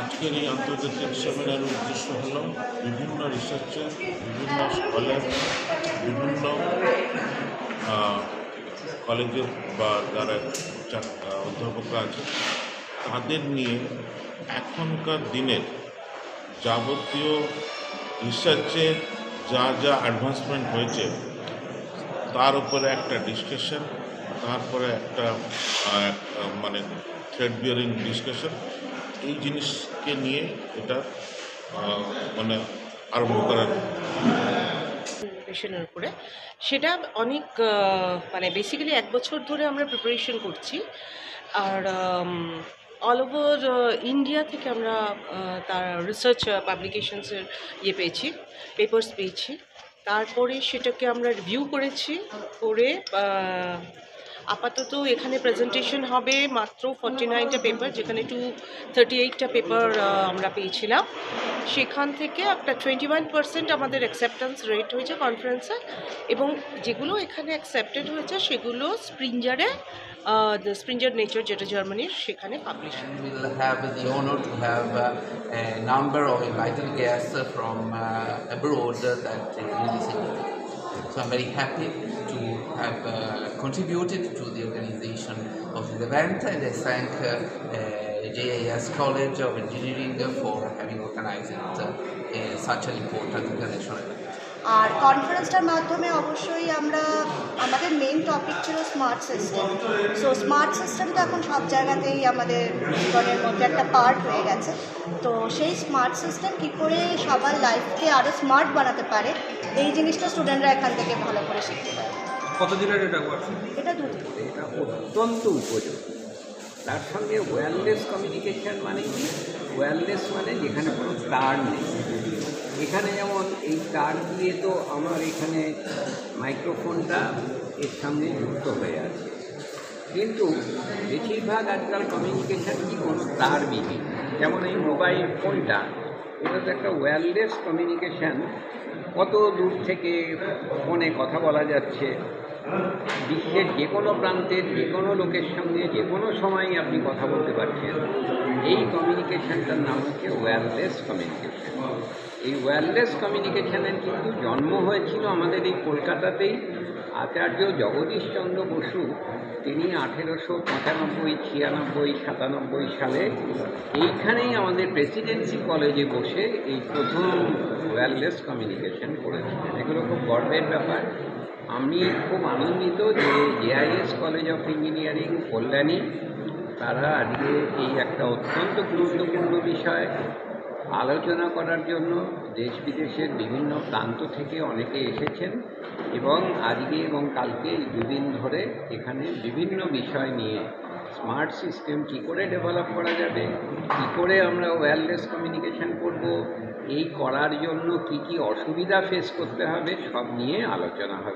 আজকের এই আন্তর্জাতিক সেমিনারের উদ্দেশ্য হল বিভিন্ন রিসার্চার, বিভিন্ন স্কলার, বিভিন্ন কলেজের বা যারা অধ্যাপকরা আছে তাদের নিয়ে এখনকার দিনের যাবতীয় রিসার্চের যা যা অ্যাডভান্সমেন্ট হয়েছে তার উপরে একটা ডিসকাশন, তারপরে একটা মানে থ্রেড বিয়ারিং ডিসকাশন, এই জিনিসকে নিয়ে এটা মানে আরম্ভ করার প্রিপারেশনের উপরে। সেটা অনেক মানে বেসিক্যালি 1 বছর ধরে আমরা প্রিপারেশন করছি। আর অল ওভার ইন্ডিয়া থেকে আমরা তার রিসার্চ পাবলিকেশনসের পেয়েছি, পেপার্স পেয়েছি। তারপরে সেটাকে আমরা রিভিউ করেছি, করে আপাতত এখানে প্রেজেন্টেশন হবে মাত্র 49টা পেপার, যেখানে 238টা পেপার আমরা পেয়েছিলাম। সেখান থেকে একটা 21% আমাদের অ্যাকসেপ্টেন্স রেট হয়েছে কনফারেন্সে, এবং যেগুলো এখানে অ্যাকসেপ্টেড হয়েছে সেগুলো স্প্রিঞ্জারে, দ্য স্প্রিঞ্জার নেচার, যেটা জার্মানির, সেখানে publish. We will have the honor to have a number of invited guests from abroad that really significant. So I'm very happy to have contributed to the organization of this event, and I thank JIS College of Engineering for having organized such an important international event. আর কনফারেন্সটার মাধ্যমে অবশ্যই আমাদের main topic ছিল smart system. So smart system তো এখন সব জায়গাতেই আমাদের জীবনের মধ্যে একটা পার্ট হয়ে গেছে। তো সেই স্মার্ট সিস্টেম কী করে সবার লাইফকে আরও স্মার্ট বানাতে পারে, এই জিনিসটা স্টুডেন্টরা এখান থেকে ভালো করে শিখতে পারে। কতদিনের এটা কোর্স? এটা 2 দিন। এটা অত্যন্ত উপযোগী। তার সঙ্গে ওয়্যারলেস কমিউনিকেশন মানে কি? ওয়্যারলেস মানে যেখানে কোনো তার নেই। এখানে যেমন এই তার দিয়ে তো আমার এখানে মাইক্রোফোনটা এর সামনে যুক্ত হয়ে আছে, কিন্তু বেশিরভাগ আজকাল কমিউনিকেশান কি কোনো তারবিহীন। যেমন এই মোবাইল ফোনটা, এটা তো একটা ওয়্যারলেস কমিউনিকেশান। কত দূর থেকে ফোনে কথা বলা যাচ্ছে, বিশ্বের যে কোনো প্রান্তের যে কোনো লোকের সঙ্গে যে কোনো সময় আপনি কথা বলতে পারছেন। এই কমিউনিকেশানটার নাম হচ্ছে ওয়্যারলেস কমিউনিকেশান। এই ওয়্যারলেস কমিউনিকেশানের কিন্তু জন্ম হয়েছিল আমাদের এই কলকাতাতেই। আচার্য জগদীশচন্দ্র বসু তিনি 1895, 96, 97 সালে এইখানেই আমাদের প্রেসিডেন্সি কলেজে বসে এই প্রথম ওয়্যারলেস কমিউনিকেশান করেছিলেন। এগুলো খুব গর্বের ব্যাপার। আমি খুব আনন্দিত যে JIS college of engineering Kalyani তারা আজকে এই একটা অত্যন্ত গুরুত্বপূর্ণ বিষয় আলোচনা করার জন্য দেশ বিদেশের বিভিন্ন প্রান্ত থেকে অনেকে এসেছেন, এবং আজকে এবং কালকে 2 দিন ধরে এখানে বিভিন্ন বিষয় নিয়ে স্মার্ট সিস্টেম কী করে ডেভেলপ করা যাবে, কী করে আমরা ওয়্যারলেস কমিউনিকেশান করব, এই করার জন্য কি কি অসুবিধা ফেস করতে হবে, সব নিয়ে আলোচনা হবে।